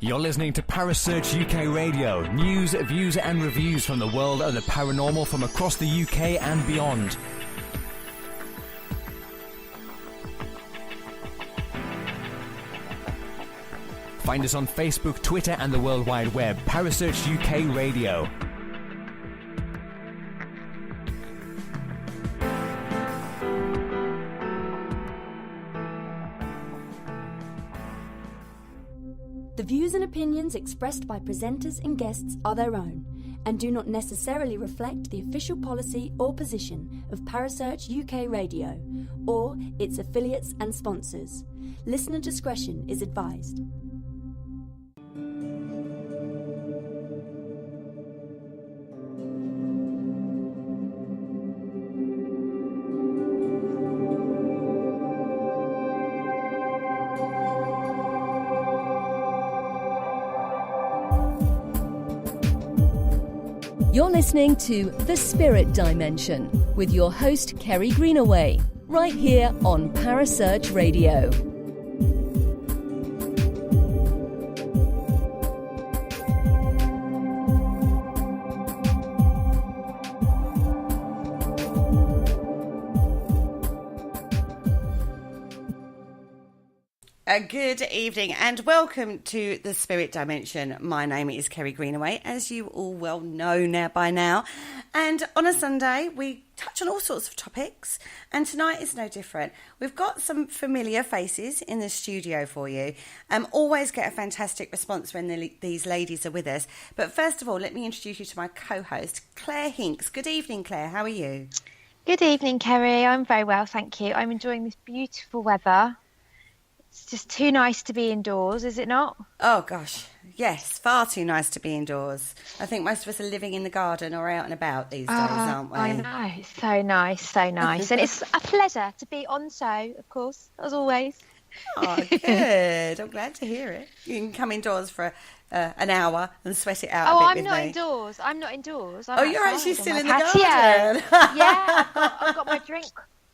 You're listening to Parasearch UK Radio. News, views and reviews from the world of the paranormal from across the UK and beyond. Find us on Facebook, Twitter and the World Wide Web. Parasearch UK Radio. The views and opinions expressed by presenters and guests are their own and do not necessarily reflect the official policy or position of Parasearch UK Radio or its affiliates and sponsors. Listener discretion is advised. You're listening to The Spirit Dimension with your host, Kerry Greenaway, right here on Parasearch Radio. Good evening and welcome to the Spirit Dimension. My name is Kerry Greenaway, as you all well know by now. And on a Sunday, we touch on all sorts of topics, and tonight is no different. We've got some familiar faces in the studio for you. Always get a fantastic response when these ladies are with us. But first of all, let me introduce you to my co-host, Claire Hinks. Good evening, Claire. How are you? Good evening, Kerry. I'm very well, thank you. I'm enjoying this beautiful weather. It's just too nice to be indoors, is it not? Oh, gosh. Yes, far too nice to be indoors. I think most of us are living in the garden or out and about these days, aren't we? I know. It's so nice, so nice. And it's a pleasure to be on show, of course, as always. Oh, good. I'm glad to hear it. You can come indoors for an hour and sweat it out a bit with me. I'm not indoors. I'm you're actually still in the patio. garden. Yeah, I've got my drink.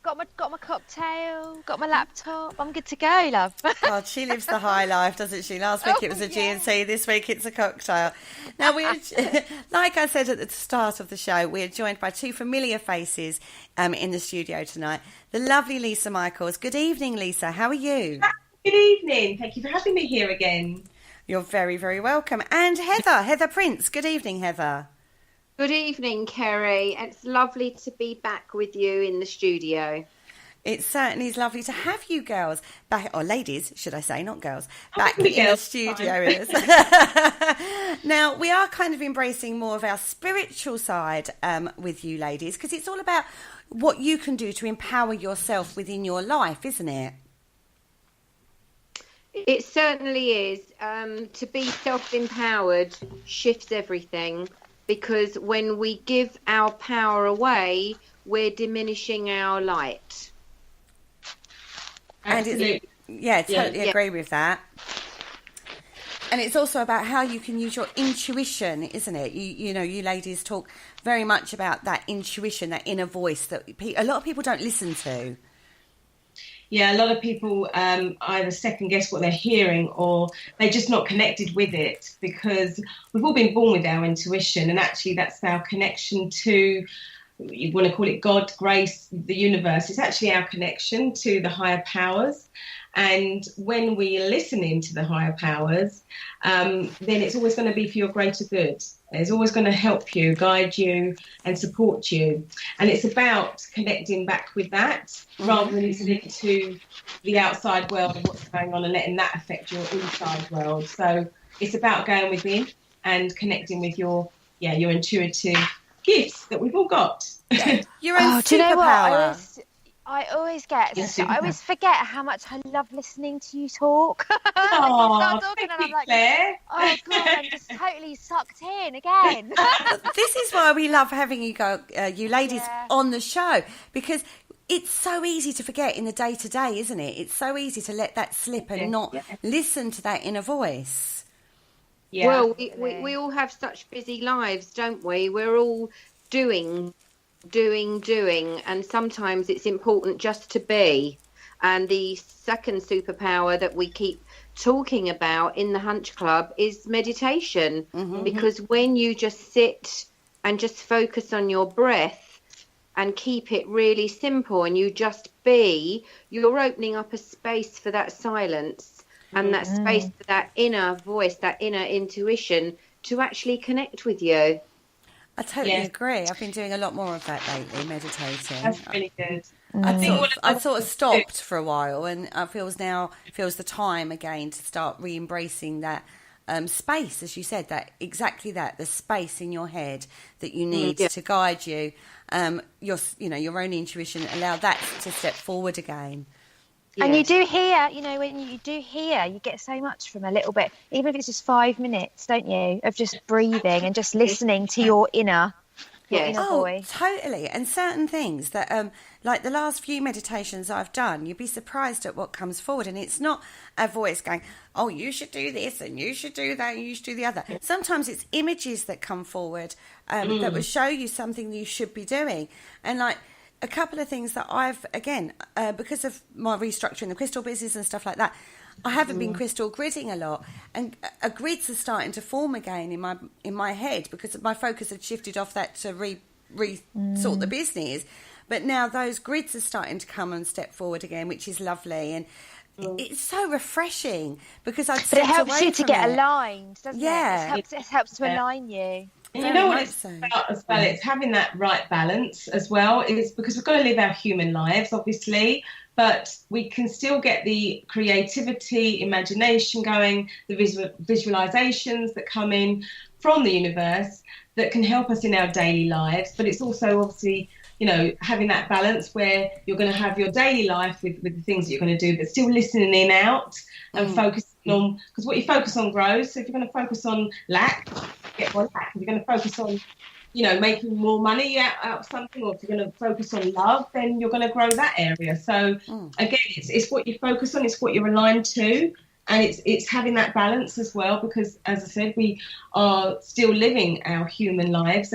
Got my cocktail, got my laptop. I'm good to go, love. God, she lives the high life, doesn't she? Last week it was a GNC, this week it's a cocktail. Now, like I said at the start of the show, we are joined by two familiar faces in the studio tonight. The lovely Lisa Michaels. Good evening, Lisa. How are you? Good evening. Thank you for having me here again. You're very, very welcome. And Heather Prince. Good evening, Heather. Good evening, Kerry. It's lovely to be back with you in the studio. It certainly is lovely to have you girls back, or ladies, should I say, not girls, back in the studio with us. Now, we are kind of embracing more of our spiritual side with you ladies, because it's all about what you can do to empower yourself within your life, isn't it? It certainly is. To be self-empowered shifts everything. Because when we give our power away, we're diminishing our light. Absolutely. Totally agree with that. And it's also about how you can use your intuition, isn't it? You know, you ladies talk very much about that intuition, that inner voice that a lot of people don't listen to. Yeah, a lot of people either second guess what they're hearing or they're just not connected with it, because we've all been born with our intuition, and actually that's our connection to, you want to call it God, grace, the universe. It's actually our connection to the higher powers. And when we listen into the higher powers, then it's always going to be for your greater good. It's always going to help you, guide you and support you. And it's about connecting back with that rather than listening to the outside world and what's going on and letting that affect your inside world. So it's about going within and connecting with your intuitive gifts that we've all got. Your own superpower. Do you know what? I always forget how much I love listening to you talk. Oh, talking thank you, like, Claire. oh God, I'm just totally sucked in again. This is why we love having you ladies on the show, because it's so easy to forget in the day-to-day, isn't it? It's so easy to let that slip and not listen to that inner voice. Yeah. Well, we all have such busy lives, don't we? We're all doing, and sometimes it's important just to be. And the second superpower that we keep talking about in the Hunch Club is meditation, because when you just sit and just focus on your breath and keep it really simple and you just be, you're opening up a space for that silence and that space for that inner voice, that inner intuition to actually connect with you. I totally agree. I've been doing a lot more of that lately, meditating. That's really good. I sort of stopped for a while, and I feels the time again to start re-embracing that space, as you said, the space in your head that you need to guide you. Your own intuition, allow that to step forward again. Yeah. And you do hear, when you do hear, you get so much from a little bit, even if it's just 5 minutes, don't you, of just breathing and just listening to your inner voice. Totally. And certain things that, like the last few meditations I've done, you'd be surprised at what comes forward. And it's not a voice going, oh, you should do this and you should do that and you should do the other. Sometimes it's images that come forward that will show you something that you should be doing. And like, a couple of things that I've, again, because of my restructuring the crystal business and stuff like that, I haven't been crystal gridding a lot, and grids are starting to form again in my head because my focus had shifted off that to sort the business. But now those grids are starting to come and step forward again, which is lovely, and it's so refreshing because I've But it helps you to get aligned, doesn't it? It helps to align you. And you know what it's about as well? It's having that right balance as well. It's because we've got to live our human lives, obviously, but we can still get the creativity, imagination going, the visualizations that come in from the universe that can help us in our daily lives. But it's also obviously, having that balance where you're going to have your daily life with the things that you're going to do, but still listening in out and focusing on, because what you focus on grows. So if you're going to focus on lack, get more lack. If you're going to focus on, making more money out of something, or if you're going to focus on love, then you're going to grow that area. So again, it's what you focus on, it's what you're aligned to, and it's having that balance as well, because as I said, we are still living our human lives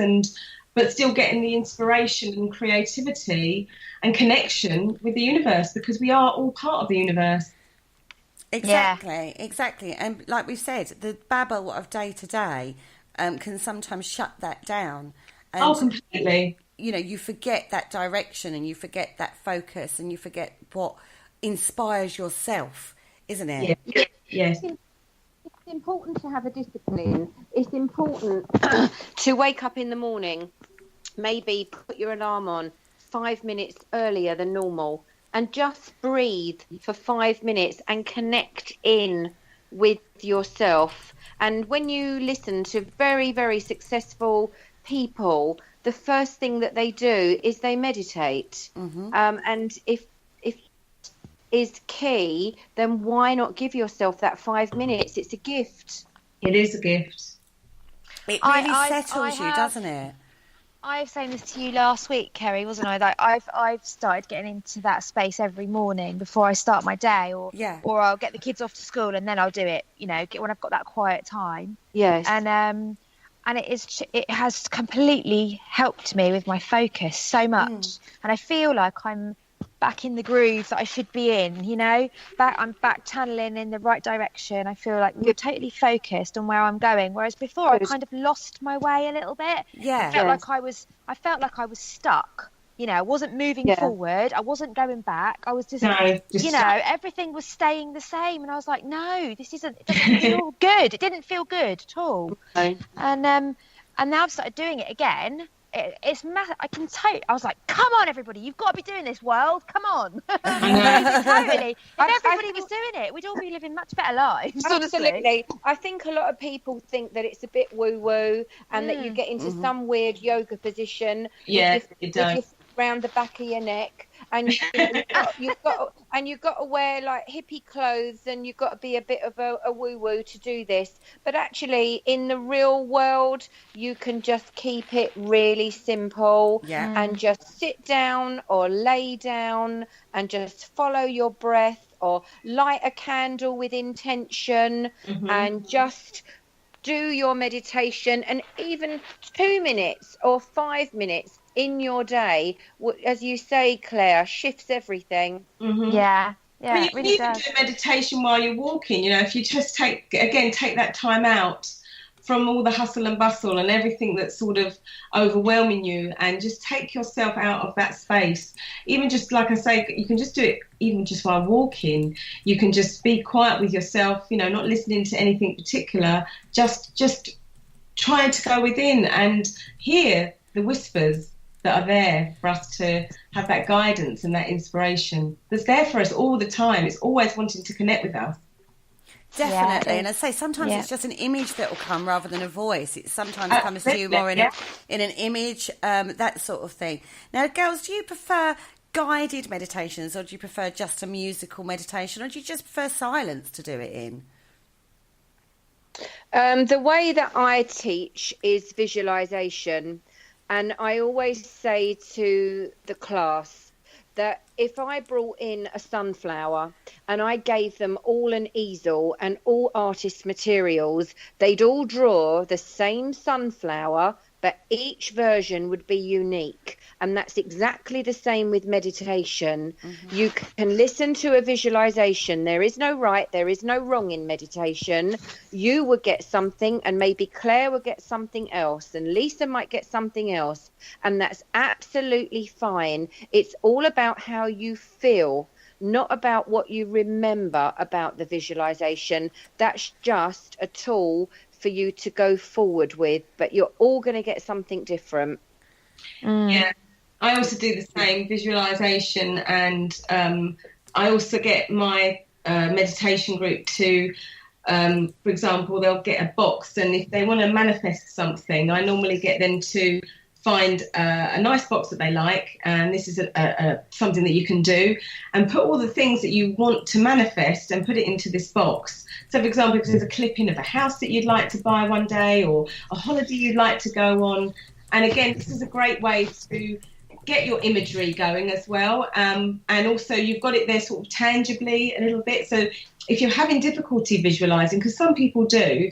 but still getting the inspiration and creativity and connection with the universe, because we are all part of the universe. Exactly. And like we've said, the babble of day to day can sometimes shut that down. And, completely. You forget that direction and you forget that focus and you forget what inspires yourself, isn't it? Yeah. Yes. It's important to have a discipline. It's important to wake up in the morning, maybe put your alarm on 5 minutes earlier than normal, and just breathe for 5 minutes and connect in with yourself. And when you listen to very, very successful people, the first thing that they do is they meditate. And if is key, then why not give yourself that 5 minutes? It's a gift. It is a gift. It really settles you, doesn't it? I was saying this to you last week, Kerry, wasn't I? That I've started getting into that space every morning before I start my day, or I'll get the kids off to school and then I'll do it. When I've got that quiet time. Yes. And it has completely helped me with my focus so much, and I feel like I'm back in the groove that I should be in, I'm back channeling in the right direction. I feel like you're totally focused on where I'm going, whereas before I kind of lost my way a little bit. I felt like I was stuck. I wasn't moving forward, I wasn't going back, I was just everything was staying the same, and I was like, no, it doesn't feel good. It didn't feel good at all. And now I've started doing it again. It's massive. I was like, come on, everybody, you've got to be doing this, world. Come on. Totally. If everybody was doing it, we'd all be living much better lives. Absolutely. I think a lot of people think that it's a bit woo-woo and that you get into some weird yoga position. Yeah, it does. Around the back of your neck, and you've got to wear like hippie clothes, and you've got to be a bit of a woo-woo to do this. But actually, in the real world, you can just keep it really simple and just sit down or lay down and just follow your breath, or light a candle with intention and just do your meditation. And even 2 minutes or 5 minutes in your day, as you say, Claire, shifts everything. Yeah, Yeah, But you it can really even does. do meditation while you're walking. You know, if you just take that time out from all the hustle and bustle and everything that's sort of overwhelming you, and just take yourself out of that space. Even just like I say, you can just do it even just while walking. You can just be quiet with yourself, you know, not listening to anything particular, just trying to go within and hear the whispers that are there for us to have that guidance and that inspiration that's there for us all the time. It's always wanting to connect with us. Definitely. Yeah, And I say sometimes yeah. it's just an image that will come rather than a voice. It sometimes Absolutely, comes to you more yeah. in an image, that sort of thing. Now, girls, do you prefer guided meditations, or do you prefer just a musical meditation, or do you just prefer silence to do it in? The way that I teach is visualization, and I always say to the class that if I brought in a sunflower and I gave them all an easel and all artist materials, they'd all draw the same sunflower, but each version would be unique. And that's exactly the same with meditation. Mm-hmm. You can listen to a visualization. There is no right, there is no wrong in meditation. You would get something, and maybe Claire would get something else, and Lisa might get something else. And that's absolutely fine. It's all about how you feel, not about what you remember about the visualization. That's just a tool for you to go forward with, but you're all going to get something different. Yeah, I also do the same visualization, and I also get my meditation group to, for example, they'll get a box, and if they want to manifest something, I normally get them to find a nice box that they like, and this is something that you can do, and put all the things that you want to manifest and put it into this box. So, for example, if there's a clipping of a house that you'd like to buy one day, or a holiday you'd like to go on, and again, this is a great way to get your imagery going as well, and also you've got it there sort of tangibly a little bit. So if you're having difficulty visualizing, because some people do,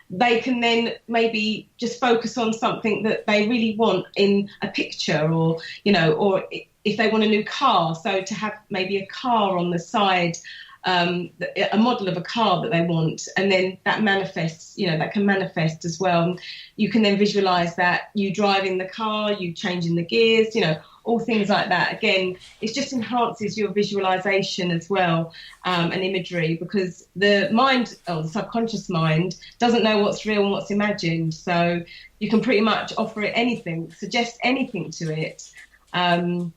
they can then maybe just focus on something that they really want in a picture, or, you know, or if they want a new car, so to have maybe a car on the side, a model of a car that they want, and then that manifests, you know, that can manifest as well. You can then visualize that you driving the car, you changing the gears, you know, all things like that. Again, it just enhances your visualization as well, and imagery, because the mind, or the subconscious mind, doesn't know what's real and what's imagined. So you can pretty much offer it anything, suggest anything to it, and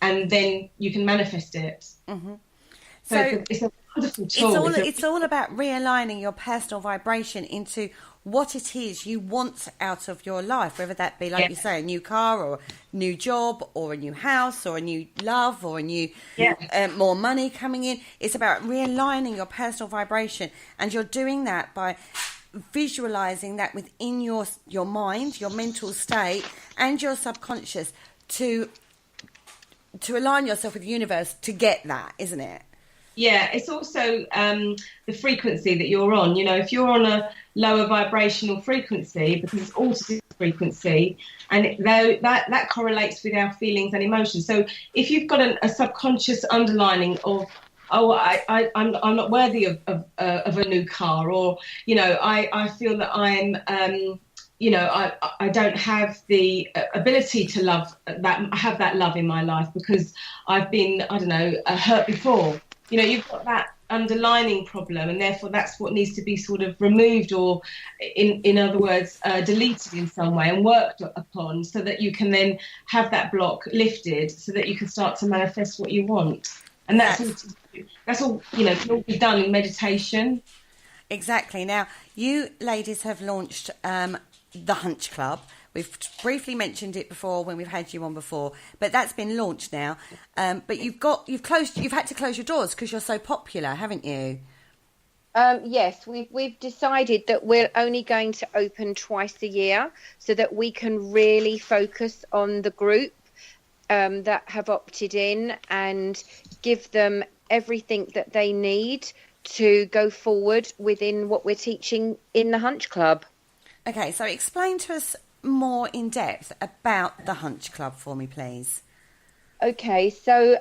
then you can manifest it. Mm-hmm. So it's a wonderful tool. It's all about realigning your personal vibration into what it is you want out of your life, whether that be, like you say, a new car, or a new job, or a new house, or a new love, or a new more money coming in. It's about realigning your personal vibration, and you're doing that by visualizing that within your mind, your mental state, and your subconscious to align yourself with the universe to get that, isn't it? Yeah, it's also the frequency that you're on. You know, if you're on a lower vibrational frequency, because it's all to do with frequency, and that correlates with our feelings and emotions. So if you've got a subconscious underlining of, I'm not worthy of a new car, or, you know, I feel that I'm you know, I don't have the ability to love that, have that love in my life because I've been, I don't know, hurt before. You know, you've got that underlining problem, and therefore that's what needs to be sort of removed, or in other words, deleted in some way and worked upon, so that you can then have that block lifted, so that you can start to manifest what you want. And that's all, you know, can all be done in meditation. Exactly. Now, you ladies have launched the Hunch Club. We've briefly mentioned it before when we've had you on before, but that's been launched now. But you've had to close your doors because you're so popular, haven't you? Yes, we've decided that we're only going to open twice a year, so that we can really focus on the group that have opted in, and give them everything that they need to go forward within what we're teaching in the Hunch Club. Okay, so explain to us more in depth about the Hunch Club for me, please. Okay, so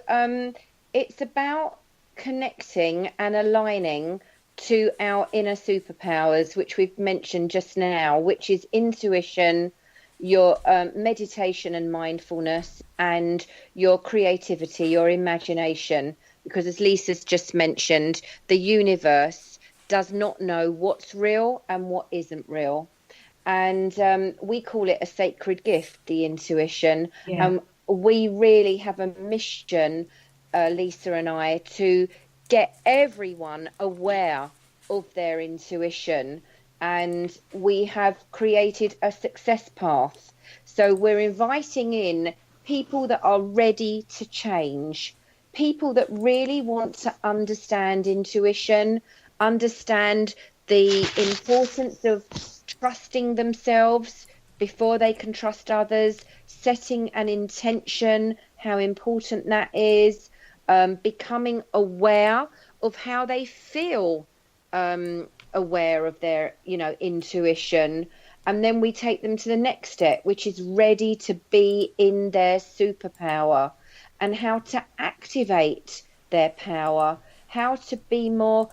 it's about connecting and aligning to our inner superpowers, which we've mentioned just now, which is intuition, your meditation and mindfulness, and your creativity, your imagination. Because as Lisa's just mentioned, the universe does not know what's real and what isn't real. And we call it a sacred gift, the intuition. Yeah. We really have a mission, Lisa and I, to get everyone aware of their intuition. And we have created a success path. So we're inviting in people that are ready to change, people that really want to understand intuition, understand the importance of trusting themselves before they can trust others, setting an intention, how important that is, becoming aware of how they feel, aware of their, intuition. And then we take them to the next step, which is ready to be in their superpower, and how to activate their power, how to be more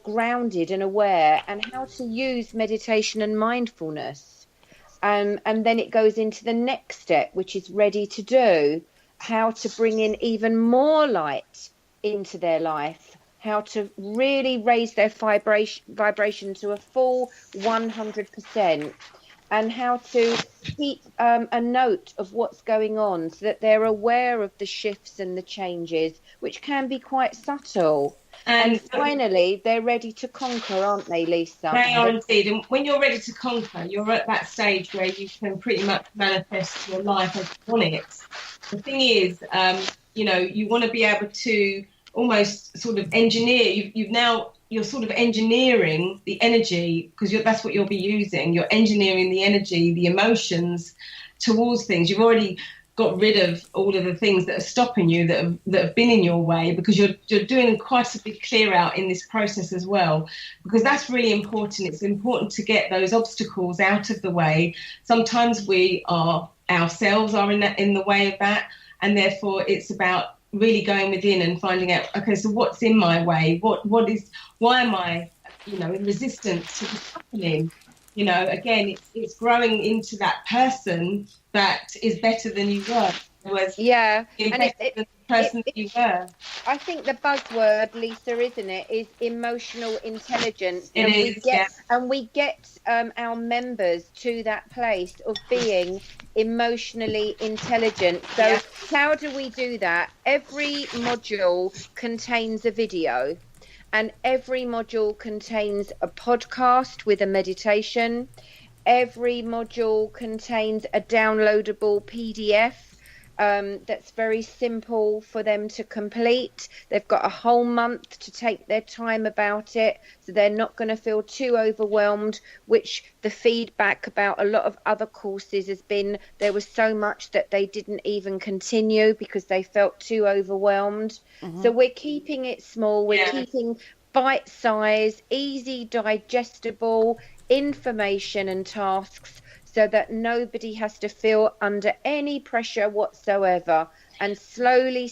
grounded and aware, and how to use meditation and mindfulness. And then it goes into the next step, which is ready to do, how to bring in even more light into their life, how to really raise their vibration to a full 100%, and how to keep a note of what's going on so that they're aware of the shifts and the changes, which can be quite subtle. And finally, they're ready to conquer, aren't they, Lisa? They are indeed. And when you're ready to conquer, you're at that stage where you can pretty much manifest your life as you want it. The thing is, you want to be able to almost sort of engineer. You're sort of engineering the energy, because that's what you'll be using. You're engineering the energy, the emotions towards things. You've already got rid of all of the things that are stopping you, that have been in your way, because you're doing quite a big clear out in this process as well, because that's really important. It's important to get those obstacles out of the way. Sometimes we ourselves are in the way of that, and therefore it's about really going within and finding out, okay, so what's in my way? Why am I, in resistance to what's happening? Again, it's growing into that person that is better than you were. Yeah, and the person that you were. I think the buzzword, Lisa, isn't it, is emotional intelligence. And we get our members to that place of being emotionally intelligent. So how do we do that? Every module contains a video, and every module contains a podcast with a meditation. Every module contains a downloadable PDF that's very simple for them to complete. They've got a whole month to take their time about it, so they're not going to feel too overwhelmed, which the feedback about a lot of other courses has been there was so much that they didn't even continue because they felt too overwhelmed. So we're keeping it small. We're keeping bite-sized, easy, digestible information and tasks, so that nobody has to feel under any pressure whatsoever, and slowly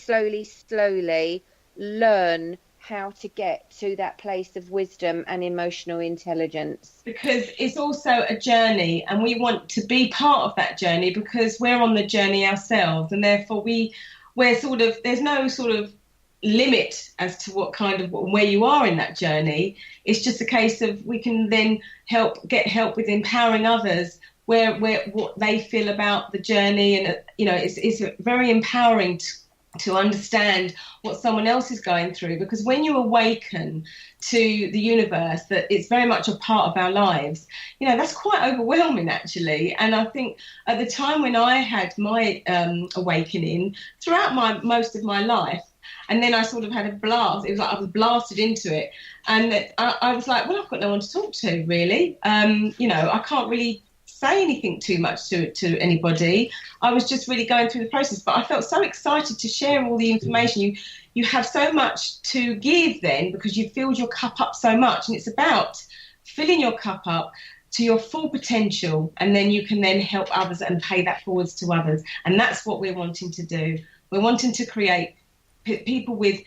learn how to get to that place of wisdom and emotional intelligence. Because it's also a journey, and we want to be part of that journey because we're on the journey ourselves, and therefore we're sort of, there's no sort of limit as to what kind of where you are in that journey. It's just a case of we can then get help with empowering others where what they feel about the journey, and it's very empowering to understand what someone else is going through, because when you awaken to the universe that it's very much a part of our lives, that's quite overwhelming actually. And I think at the time when I had my awakening, throughout most of my life, and then I sort of had a blast. It was like I was blasted into it, and I was like, well, I've got no one to talk to really. I can't really say anything too much to anybody. I was just really going through the process, but I felt so excited to share all the information. You have so much to give then, because you filled your cup up so much, and it's about filling your cup up to your full potential, and then you can then help others and pay that forwards to others. And that's what we're wanting to do. We're wanting to create people with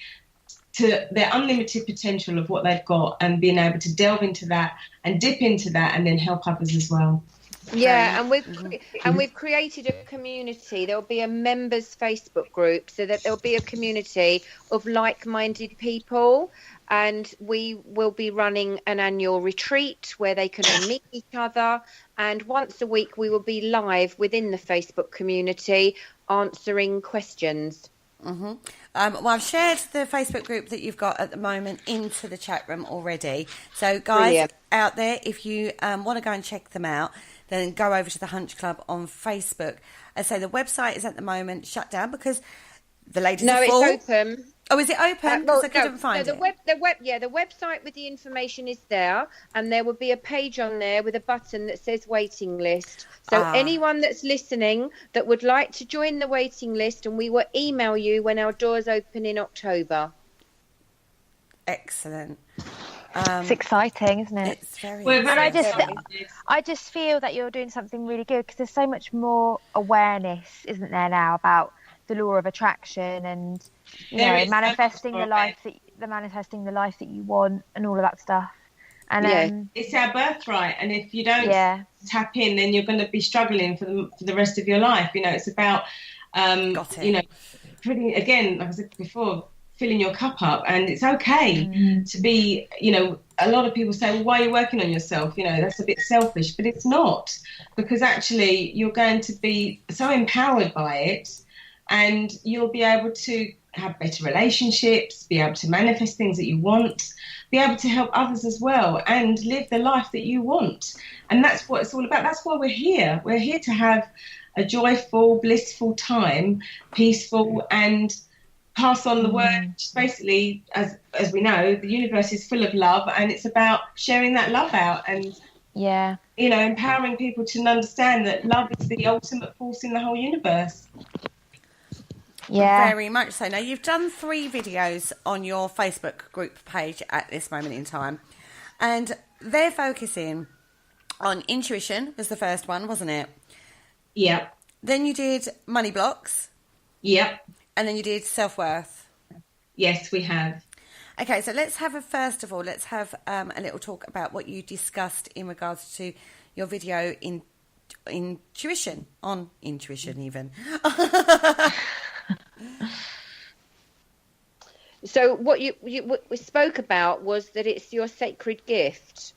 to their unlimited potential of what they've got, and being able to delve into that and dip into that and then help others as well. Yeah, and we've created a community. There'll be a members Facebook group, so that there'll be a community of like-minded people, and we will be running an annual retreat where they can all meet each other, and once a week we will be live within the Facebook community answering questions. Well, I've shared the Facebook group that you've got at the moment into the chat room already. So, guys out there, if you want to go and check them out, then go over to the Hunch Club on Facebook. As I say, the website is at the moment shut down because the ladies are full. No, it's open. Oh, is it open? Because I couldn't find it. The website with the information is there, and there will be a page on there with a button that says waiting list. So anyone that's listening that would like to join the waiting list, and we will email you when our doors open in October. Excellent. It's exciting, isn't it? It's very and I just feel that you're doing something really good, because there's so much more awareness, isn't there, now, about the law of attraction and manifesting the life that you want and all of that stuff. And it's our birthright, and if you don't tap in, then you're going to be struggling for the rest of your life. It's about pretty, again, like I said before, filling your cup up, and it's okay to be, a lot of people say, well, why are you working on yourself? That's a bit selfish, but it's not, because actually you're going to be so empowered by it, and you'll be able to have better relationships, be able to manifest things that you want, be able to help others as well, and live the life that you want. And that's what it's all about. That's why we're here. We're here to have a joyful, blissful time, peaceful, and pass on the word. Basically, as we know, the universe is full of love, and it's about sharing that love out and empowering people to understand that love is the ultimate force in the whole universe. Yeah, very much so. Now, you've done 3 videos on your Facebook group page at this moment in time, and they're focusing on intuition was the first one, wasn't it? Yeah. Then you did money blocks. Yep. And then you did self-worth. Yes, we have. Okay, so let's have a little talk about what you discussed in regards to your video intuition even. So what we spoke about was that it's your sacred gift,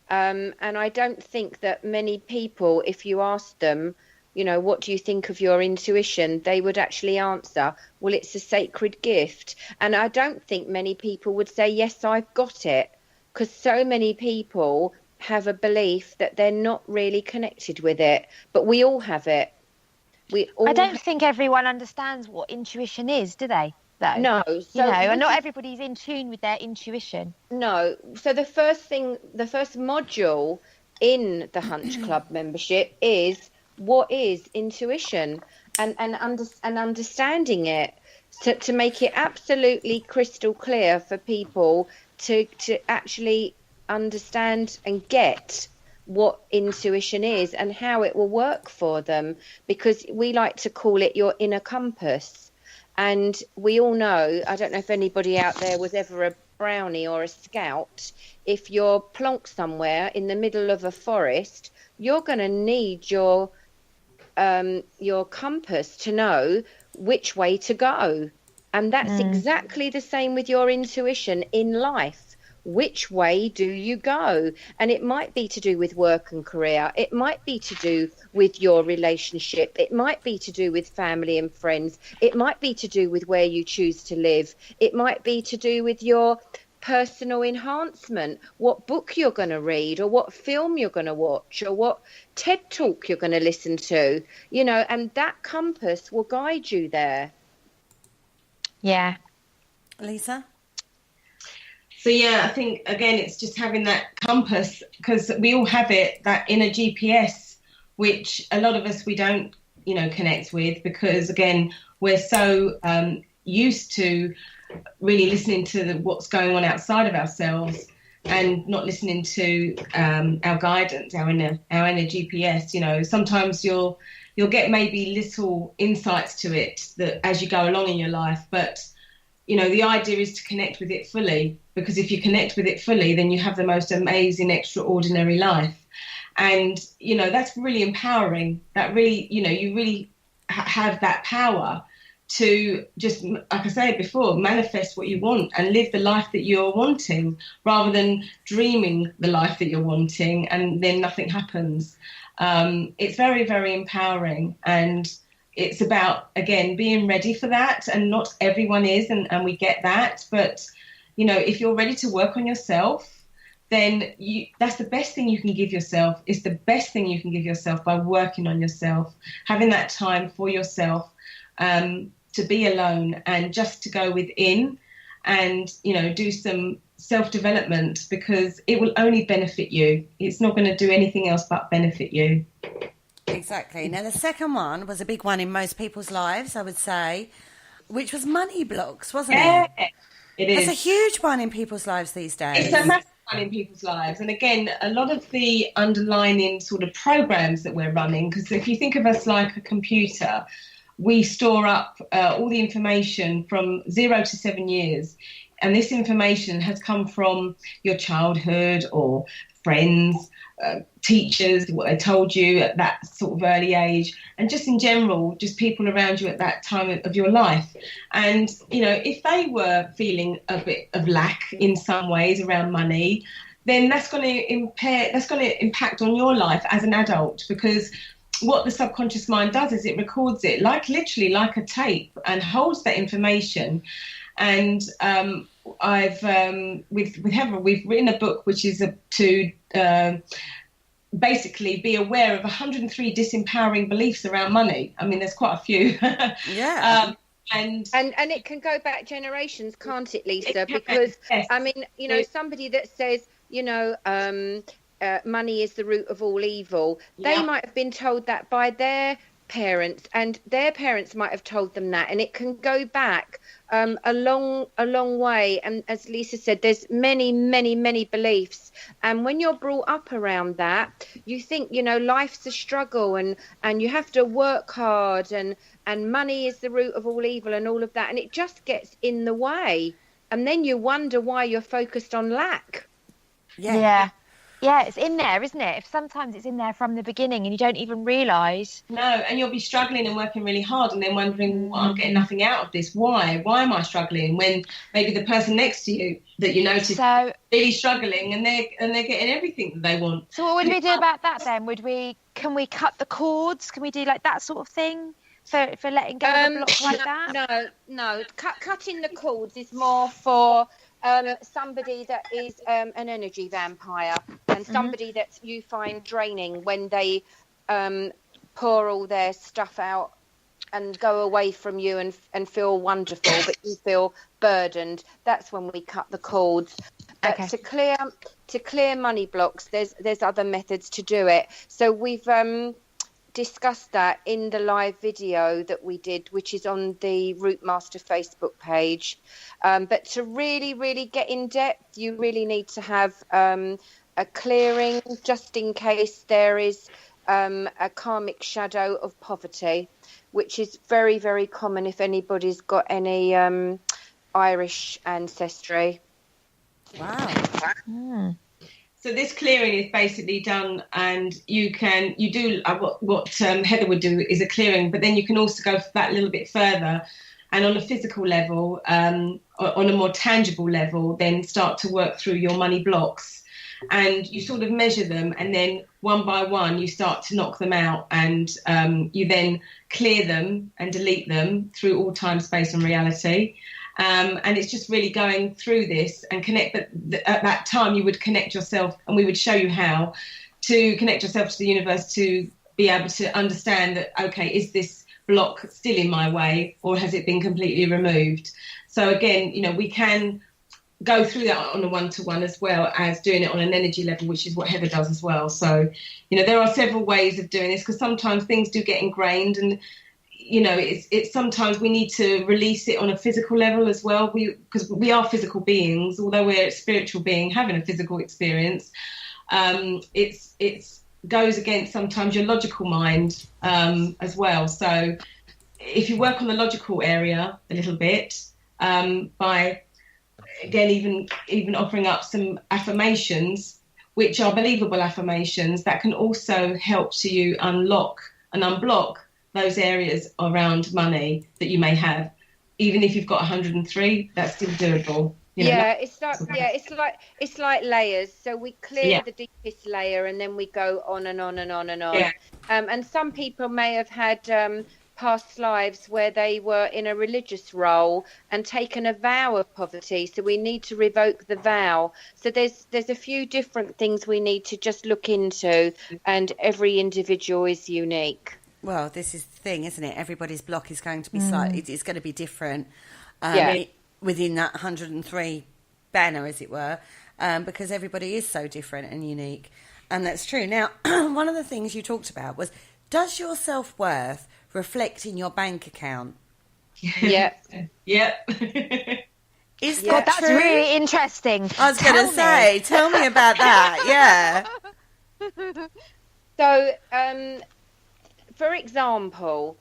and I don't think that many people, if you ask them, what do you think of your intuition, they would actually answer, well, it's a sacred gift. And I don't think many people would say, yes, I've got it, because so many people have a belief that they're not really connected with it, but we all have it. I don't think everyone understands what intuition is, do they? Though? No. And not everybody's in tune with their intuition. No. So the first module in the Hunch Club membership is what is intuition, and understanding it, to make it absolutely crystal clear for people to actually understand and get what intuition is and how it will work for them, because we like to call it your inner compass. And we all know, I don't know if anybody out there was ever a brownie or a scout, if you're plonked somewhere in the middle of a forest, you're going to need your compass to know which way to go. And that's exactly the same with your intuition in life. Which way do you go? And it might be to do with work and career. It might be to do with your relationship. It might be to do with family and friends. It might be to do with where you choose to live. It might be to do with your personal enhancement, what book you're going to read, or what film you're going to watch, or what TED talk you're going to listen to, and that compass will guide you there. Yeah. Lisa? So, I think, again, it's just having that compass, because we all have it, that inner GPS, which a lot of us, we don't, connect with, because, again, we're so used to really listening to what's going on outside of ourselves and not listening to our guidance, our inner GPS. Sometimes you'll get maybe little insights to it that as you go along in your life, but you know, the idea is to connect with it fully, because if you connect with it fully, then you have the most amazing, extraordinary life. And, you know, that's really empowering. That really, you know, you really have that power to just, like I said before, manifest what you want and live the life that you're wanting, rather than dreaming the life that you're wanting and then nothing happens. It's very, very empowering, and it's about, again, being ready for that. And not everyone is, and we get that. But, you know, if you're ready to work on yourself, then that's the best thing you can give yourself. It's the best thing you can give yourself, by working on yourself, having that time for yourself, to be alone and just to go within and, you know, do some self-development, because it will only benefit you. It's not going to do anything else but benefit you. Exactly. Now, the second one was a big one in most people's lives, I would say, which was money blocks, wasn't it? It is. It's a huge one in people's lives these days. It's a massive one in people's lives. And again, a lot of the underlying sort of programs that we're running, because if you think of us like a computer, we store up all the information from 0 to 7 years. And this information has come from your childhood or friends, teachers, what they told you at that sort of early age, and just in general, just people around you at that time of your life. And, you know, if they were feeling a bit of lack in some ways around money, then that's going to impact on your life as an adult, because what the subconscious mind does is it records it literally like a tape, and holds that information. And I've with Heather, we've written a book which is to basically be aware of 103 disempowering beliefs around money. I mean, there's quite a few. Yeah. And it can go back generations, can't it, Lisa? Because yes. I mean, you know, somebody that says, you know, money is the root of all evil, they might have been told that by their parents, and their parents might have told them that, and it can go back a long way. And as Lisa said, there's many beliefs, and when you're brought up around that, you think, you know, life's a struggle, and you have to work hard, and money is the root of all evil, and all of that, and it just gets in the way, and then you wonder why you're focused on lack. Yeah, it's in there, isn't it? If sometimes it's in there from the beginning and you don't even realise. No, and you'll be struggling and working really hard, and then wondering, well, I'm getting nothing out of this. Why am I struggling? When maybe the person next to you that you notice really struggling, and they're getting everything that they want. So what would we do about that then? Can we cut the cords? Can we do like that sort of thing for letting go of a block like that? No. Cutting the cords is more for somebody that is an energy vampire, and somebody that you find draining when they pour all their stuff out and go away from you and feel wonderful, but you feel burdened. That's when we cut the cords. Okay. To clear money blocks, there's other methods to do it. So we've discussed that in the live video that we did, which is on the Rootmaster Facebook page. But to really get in depth, you really need to have a clearing, just in case there is a karmic shadow of poverty, which is very, very common if anybody's got any Irish ancestry. Wow. So this clearing is basically done, and you do what Heather would do is a clearing, but then you can also go that little bit further, and on a physical level, on a more tangible level, then start to work through your money blocks, and you sort of measure them, and then one by one you start to knock them out, and you then clear them and delete them through all time, space and reality. And it's just really going through this and connect. But at that time, you would connect yourself, and we would show you how to connect yourself to the universe to be able to understand that, okay, is this block still in my way, or has it been completely removed? So again, you know, we can go through that on a one-to-one as well as doing it on an energy level, which is what Heather does as well. So, you know, there are several ways of doing this, because sometimes things do get ingrained, and you know, it's sometimes we need to release it on a physical level as well. Because we are physical beings, although we're a spiritual being having a physical experience. It's goes against sometimes your logical mind as well. So if you work on the logical area a little bit, by, again, even offering up some affirmations, which are believable affirmations that can also help to you unlock and unblock those areas around money that you may have. Even if you've got 103, that's still doable. It's like layers. So we clear the deepest layer, and then we go on and on and on and on. And some people may have had past lives where they were in a religious role and taken a vow of poverty. So we need to revoke the vow. So there's a few different things we need to just look into, and every individual is unique. Well, this is the thing, isn't it? Everybody's block is going to be slightly, it's going to be different within that 103 banner, as it were, because everybody is so different and unique. And that's true. Now, one of the things you talked about was, does your self-worth reflect in your bank account? Yep. Is that God, that's true? really interesting. I was going to say, tell me about that. Yeah. So, for example,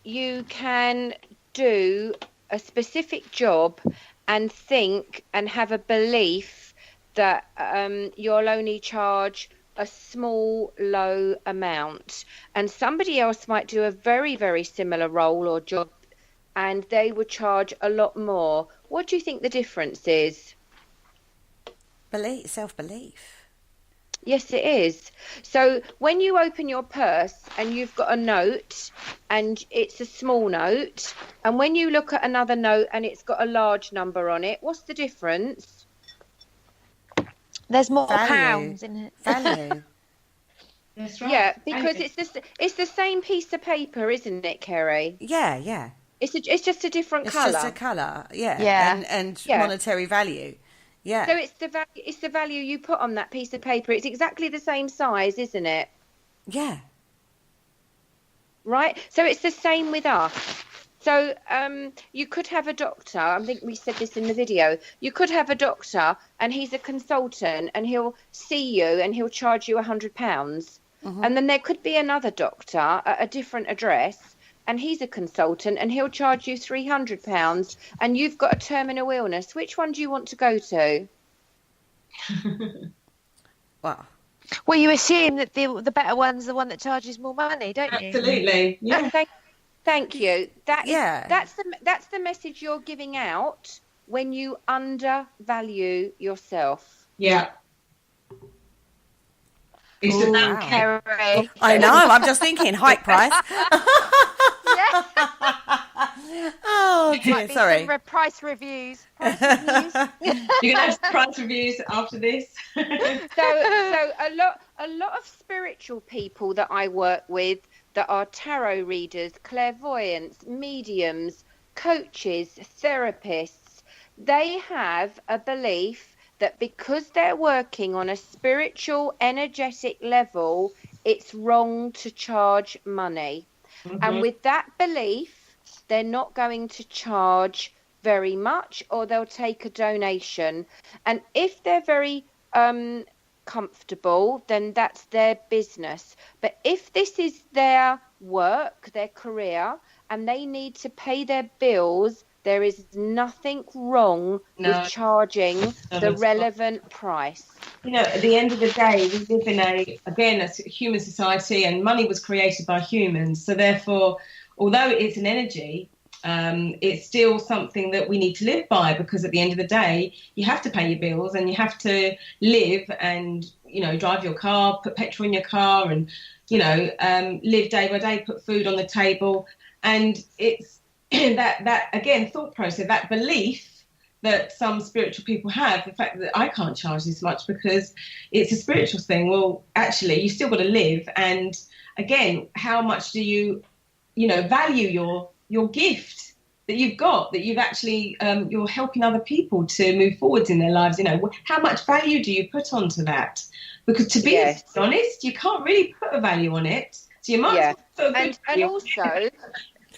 you can do a specific job and think and have a belief that you'll only charge a small, low amount, and somebody else might do a very, very similar role or job and they would charge a lot more. What do you think the difference is? Self-belief. Yes, it is. So when you open your purse and you've got a note and it's a small note, and when you look at another note and it's got a large number on it, what's the difference? There's more Value. pounds in it. Value. That's right. Yeah, because it's the same piece of paper, isn't it, Kerry? Yeah. It's just a different It's colour. just a colour, and monetary value. Yeah. So it's the value you put on that piece of paper. It's exactly the same size, isn't it? Yeah. Right? So it's the same with us. So you could have a doctor, I think we said this in the video, you could have a doctor and he's a consultant and he'll see you and he'll charge you £100. Mm-hmm. And then there could be another doctor at a different address and he's a consultant and he'll charge you £300 and you've got a terminal illness. Which one do you want to go to? Well, you assume that the better one's the one that charges more money, don't you? Absolutely. Yeah. Thank you. That's the message you're giving out when you undervalue yourself. Yeah. It's Ooh, about Kerry. I know. I'm just thinking hike price. Oh dear, sorry. Some price reviews. You're gonna have price reviews after this. So a lot of spiritual people that I work with that are tarot readers, clairvoyants, mediums, coaches, therapists, they have a belief that because they're working on a spiritual, energetic level, it's wrong to charge money. Mm-hmm. And with that belief, they're not going to charge very much, or they'll take a donation. And if they're very comfortable, then that's their business. But if this is their work, their career, and they need to pay their bills, there is nothing wrong with charging the relevant price. You know, at the end of the day, we live in a human society, and money was created by humans. So therefore, although it's an energy, it's still something that we need to live by, because at the end of the day, you have to pay your bills and you have to live and, drive your car, put petrol in your car and, live day by day, put food on the table. And it's that again, thought process, that belief that some spiritual people have, the fact that I can't charge this much because it's a spiritual thing. Well, actually, you still got to live. And again, how much do you, value your gift that you've got, that you've actually, you're helping other people to move forwards in their lives. How much value do you put onto that? Because to be honest, you can't really put a value on it. So you might as well put and also,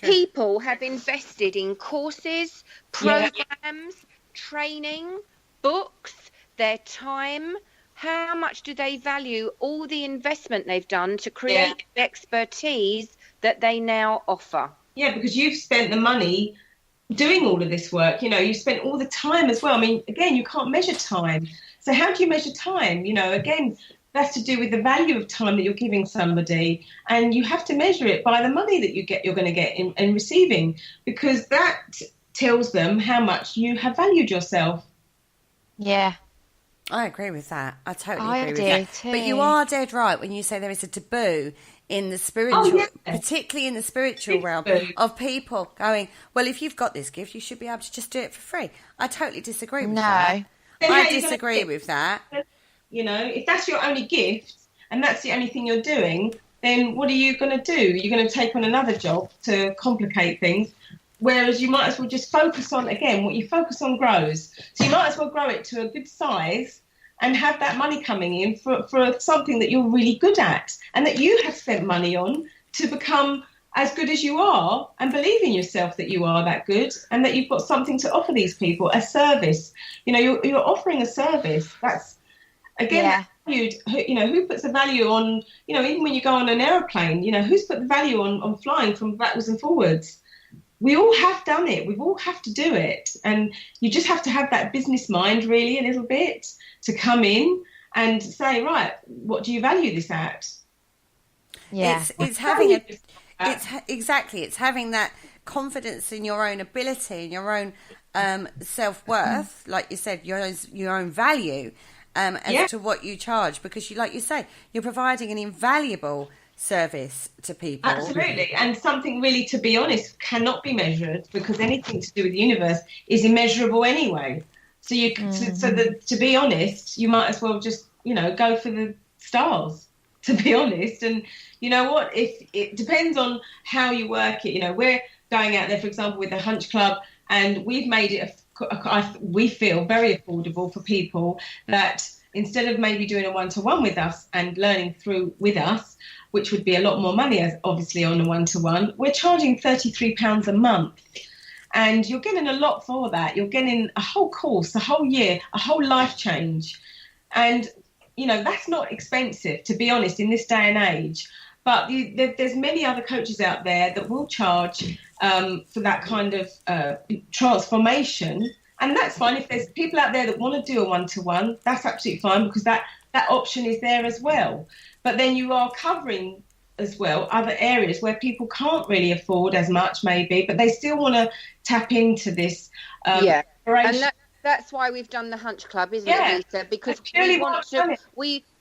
people have invested in courses, programs, training, books, their time. How much do they value all the investment they've done to create the expertise that they now offer? Yeah, because you've spent the money, doing all of this work. You know, you spent all the time as well. I mean, again, you can't measure time. So how do you measure time? You know, again, that's to do with the value of time that you're giving somebody, and you have to measure it by the money that you're going to get in receiving, because that tells them how much you have valued yourself. Yeah. I agree with that. I totally agree with do that. too. But you are dead right when you say there is a taboo in the spiritual, particularly in the spiritual realm, of people going, well, if you've got this gift, you should be able to just do it for free. I totally disagree with that. I disagree with that. You know, if that's your only gift and that's the only thing you're doing, then what are you going to do? You're going to take on another job to complicate things, whereas you might as well just focus on, again, what you focus on grows. So you might as well grow it to a good size and have that money coming in for something that you're really good at and that you have spent money on to become as good as you are, and believe in yourself that you are that good and that you've got something to offer these people, a service. You know, you're offering a service. That's, again, valued. You know, who puts a value on, you know, even when you go on an aeroplane, you know, who's put the value on flying from backwards and forwards? We all have done it. We all have to do it. And you just have to have that business mind, really, a little bit, to come in and say, right, what do you value this at? Yeah. It's having it's having that confidence in your own ability and your own self-worth, like you said, your own value as to what you charge, because you, like you say, you're providing an invaluable service to people. Absolutely. And something really, to be honest, cannot be measured, because anything to do with the universe is immeasurable anyway. So to be honest, you might as well just, you know, go for the stars, to be honest. And you know what, if it depends on how you work it. You know, we're going out there, for example, with the Hunch Club, and we've made it we feel very affordable for people, that instead of maybe doing a one-to-one with us and learning through with us, which would be a lot more money, as obviously on a one-to-one, we're charging £33 a month. And you're getting a lot for that. You're getting a whole course, a whole year, a whole life change. And, you know, that's not expensive, to be honest, in this day and age. But there's many other coaches out there that will charge for that kind of transformation. And that's fine. If there's people out there that want to do a one-to-one, that's absolutely fine, because that option is there as well. But then you are covering as well other areas where people can't really afford as much, maybe, but they still want to tap into this. And that's why we've done the Hunch Club, isn't it, Lisa? Because we want to.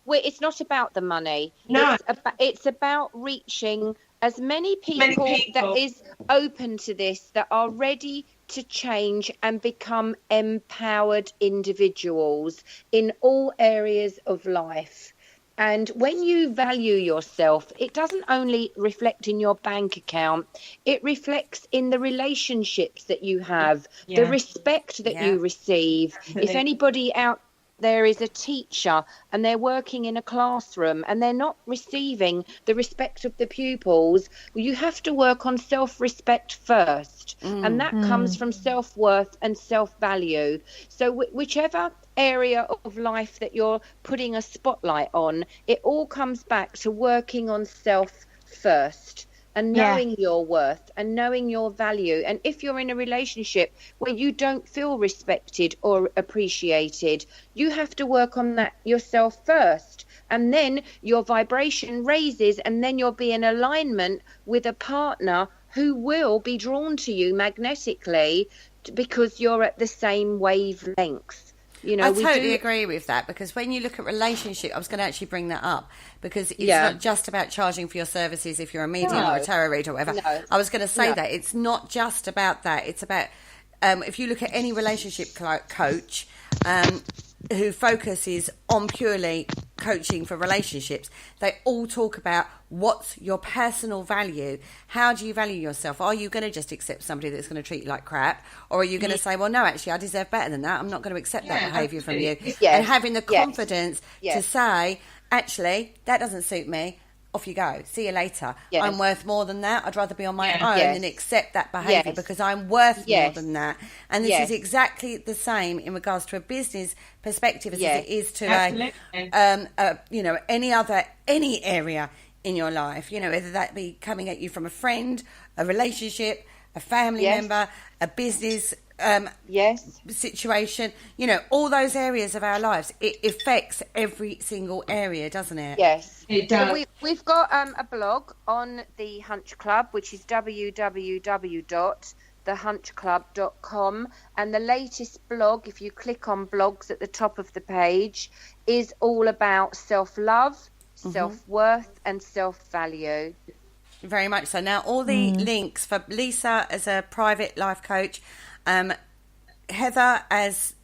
It's not about the money. No, it's about reaching as many people that is open to this, that are ready to change and become empowered individuals in all areas of life. And when you value yourself, it doesn't only reflect in your bank account, it reflects in the relationships that you have, the respect that you receive. Absolutely. If anybody out there is a teacher and they're working in a classroom and they're not receiving the respect of the pupils, well, you have to work on self-respect first. And that comes from self-worth and self-value. So whichever area of life that you're putting a spotlight on, it all comes back to working on self first and knowing your worth and knowing your value. And if you're in a relationship where you don't feel respected or appreciated, you have to work on that yourself first. And then your vibration raises, and then you'll be in alignment with a partner who will be drawn to you magnetically because you're at the same wavelength. You know, I totally agree with that, because when you look at relationship, I was going to actually bring that up, because it's not just about charging for your services if you're a medium or a tarot reader or whatever. No. I was going to say that it's not just about that. It's about if you look at any relationship coach who focuses on purely coaching for relationships, they all talk about what's your personal value. How do you value yourself? Are you going to just accept somebody that's going to treat you like crap, or are you going to say, well, no, actually I deserve better than that, I'm not going to accept that behaviour from you? And having the confidence to say, actually, that doesn't suit me, off you go, see you later. I'm worth more than that. I'd rather be on my own than accept that behaviour because I'm worth more than that. And this is exactly the same in regards to a business perspective as it is to any area in your life, you know, whether that be coming at you from a friend, a relationship, a family Yes. member, a business Yes. situation, you know, all those areas of our lives. It affects every single area, doesn't it? Yes. It does. So we've got a blog on the Hunch Club, which is www.thehunchclub.com, and the latest blog, if you click on blogs at the top of the page, is all about self-love, self-worth and self-value. Very much so. Now, all the links for Lisa as a private life coach, Heather as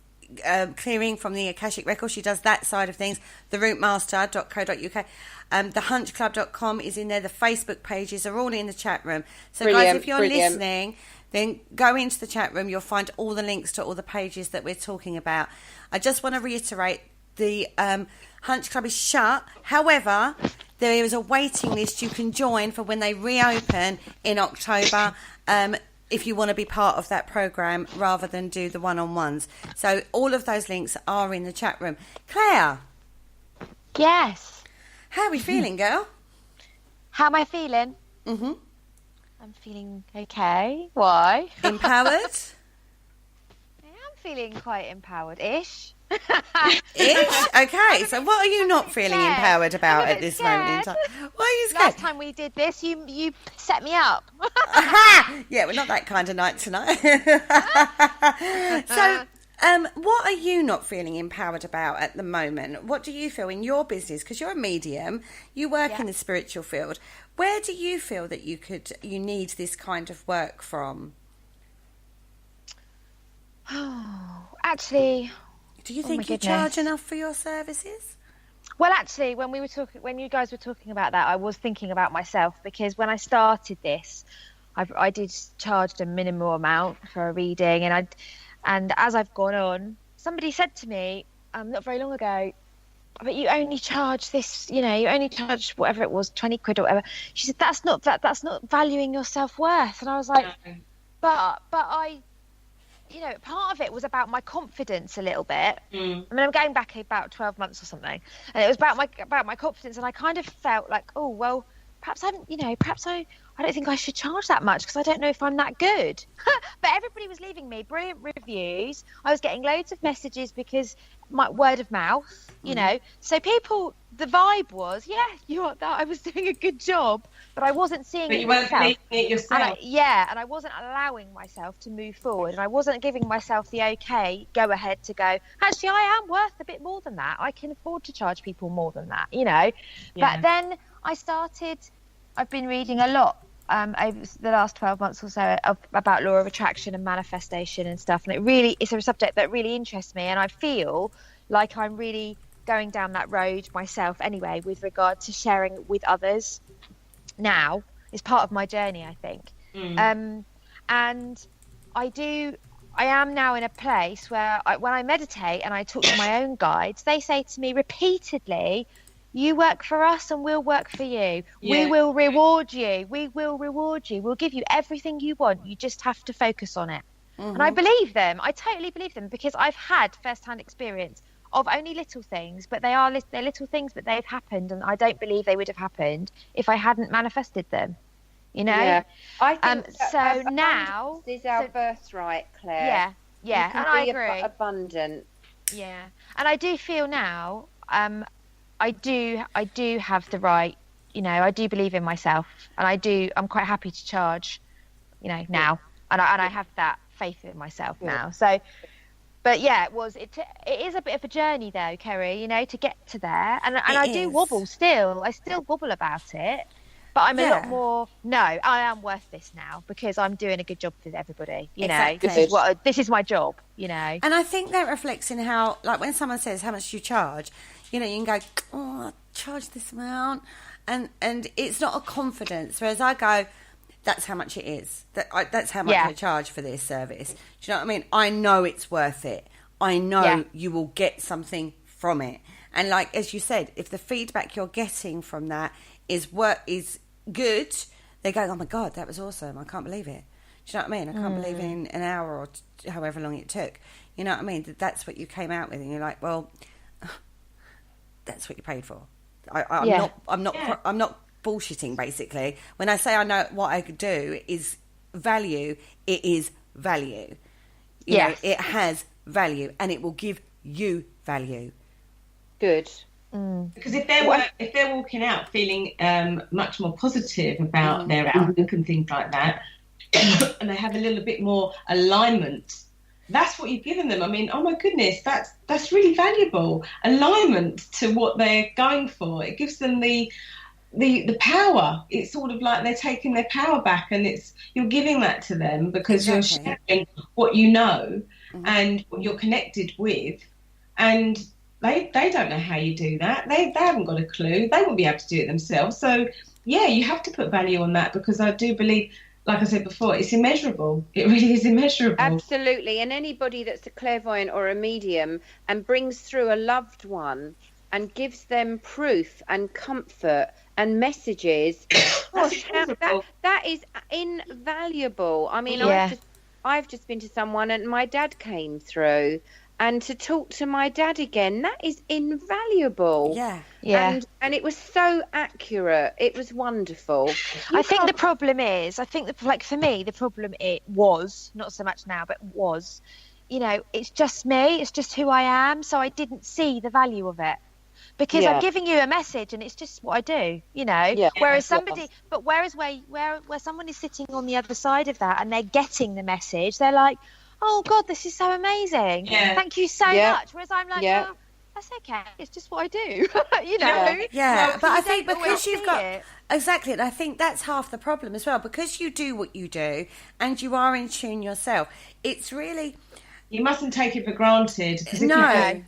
clearing from the Akashic Record, she does that side of things, therootmaster.co.uk, thehunchclub.com is in there, the Facebook pages are all in the chat room. So guys, Brilliant, if you're brilliant. listening, then go into the chat room, you'll find all the links to all the pages that we're talking about. I just want to reiterate, the Hunch Club is shut. However, there is a waiting list you can join for when they reopen in October, if you want to be part of that program rather than do the one-on-ones. So all of those links are in the chat room. Claire, Yes. how are we feeling, girl? How am I feeling? Mm-hmm. I'm feeling okay. Why? Empowered? I am feeling quite empowered-ish. Ish? Okay, so what are you not feeling scared. empowered about I'm a at bit this moment in scared. time? Why are you scared? Last time we did this, you set me up. Aha! Yeah, we're not that kind of night tonight. So, what are you not feeling empowered about at the moment? What do you feel in your business? Because you're a medium, you work in the spiritual field. Where do you feel that you need this kind of work from? Actually, Do you Oh think my you charge goodness. enough for your services? well, actually, when you guys were talking about that, I was thinking about myself, because when I started this, I did charge a minimal amount for a reading, and as I've gone on, somebody said to me not very long ago, but you only charge this, you only charge whatever it was, 20 quid or whatever. She said, that's not valuing your self-worth. And I was like, but I, part of it was about my confidence a little bit. I mean, I'm going back about 12 months or something, and it was about my confidence, and I kind of felt like, oh, well, perhaps I don't think I should charge that much, because I don't know if I'm that good. But everybody was leaving me brilliant reviews. I was getting loads of messages because my word of mouth, So people, the vibe was, I was doing a good job, but I wasn't seeing it you weren't myself. making it yourself. And I wasn't allowing myself to move forward, and I wasn't giving myself the go ahead to go, actually, I am worth a bit more than that. I can afford to charge people more than that, But then I've been reading a lot over the last 12 months or so about law of attraction and manifestation and stuff, and it's a subject that really interests me, and I feel like I'm really going down that road myself anyway, with regard to sharing it with others now. Is part of my journey, I think. And I am now in a place where when I meditate and I talk to my own guides, they say to me repeatedly, you work for us and we'll work for you. We will reward you. We'll give you everything you want. You just have to focus on it. And I believe them. I totally believe them, because I've had first-hand experience of only little things, but they're little things, but they've happened, and I don't believe they would have happened if I hadn't manifested them. Yeah, I think so. Now this is our birthright, Claire. Yeah, You can and I be agree. Abundant. Yeah, and I do feel now, I do have the right, I do believe in myself, and I'm quite happy to charge, now, and I have that faith in myself now. So, but yeah, it is a bit of a journey though, Kerry, to get to there, and I do wobble still. I still wobble about it, but I'm a lot more. No, I am worth this now, because I'm doing a good job for everybody. Exactly. This is my job. And I think that reflects in how, like, when someone says how much do you charge, you can go, oh, I charge this amount, and it's not a confidence. Whereas I go, that's how much it is. That's how much I charge for this service. Do you know what I mean? I know it's worth it. I know you will get something from it. And like, as you said, if the feedback you're getting from that is good, they go, oh my God, that was awesome. I can't believe it. Do you know what I mean? I can't believe in an hour or however long it took. You know what I mean? That's what you came out with, and you're like, well, that's what you paid for. I'm not bullshitting. Basically, when I say I know what I could do is value, it is value. You know, it has value, and it will give you value. Good. Because if they're walking out feeling much more positive about their outlook and things like that, and they have a little bit more alignment, that's what you've given them. I mean, oh my goodness, that's really valuable. Alignment to what they're going for. It gives them the power. It's sort of like they're taking their power back, and you're giving that to them because you're sharing what you know and what you're connected with, and they don't know how you do that. They haven't got a clue. They won't be able to do it themselves. So yeah, you have to put value on that, because I do believe, like I said before, it's immeasurable. It really is immeasurable. Absolutely. And anybody that's a clairvoyant or a medium and brings through a loved one and gives them proof and comfort and messages, gosh, that is invaluable. I mean, I've just been to someone and my dad came through, and to talk to my dad again, that is invaluable. Yeah. And it was so accurate. It was wonderful. I think the problem is, like for me, the problem it was, not so much now, but was, you know, it's just me. It's just who I am. So I didn't see the value of it. Because I'm giving you a message, and it's just what I do, you know. Yeah. Whereas where someone is sitting on the other side of that and they're getting the message, they're like, oh God, this is so amazing. Yeah. Thank you so much. Whereas I'm like, oh, that's okay. It's just what I do, you know. Yeah, well, but I think because you've got exactly, and I think that's half the problem as well. Because you do what you do, and you are in tune yourself. It's really, you mustn't take it for granted. No.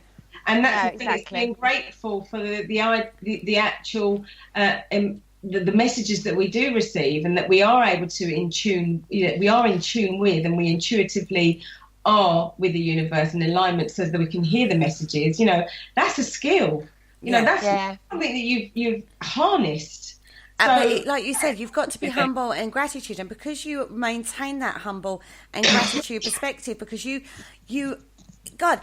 And that's the thing, it's being grateful for the actual the messages that we do receive, and that we are able to we are in tune with, and we intuitively are with the universe in alignment, so that we can hear the messages. You know, that's a skill. You know, that's something that you've harnessed. But like you said, you've got to be humble and gratitude, and because you maintain that humble and gratitude perspective, because you God,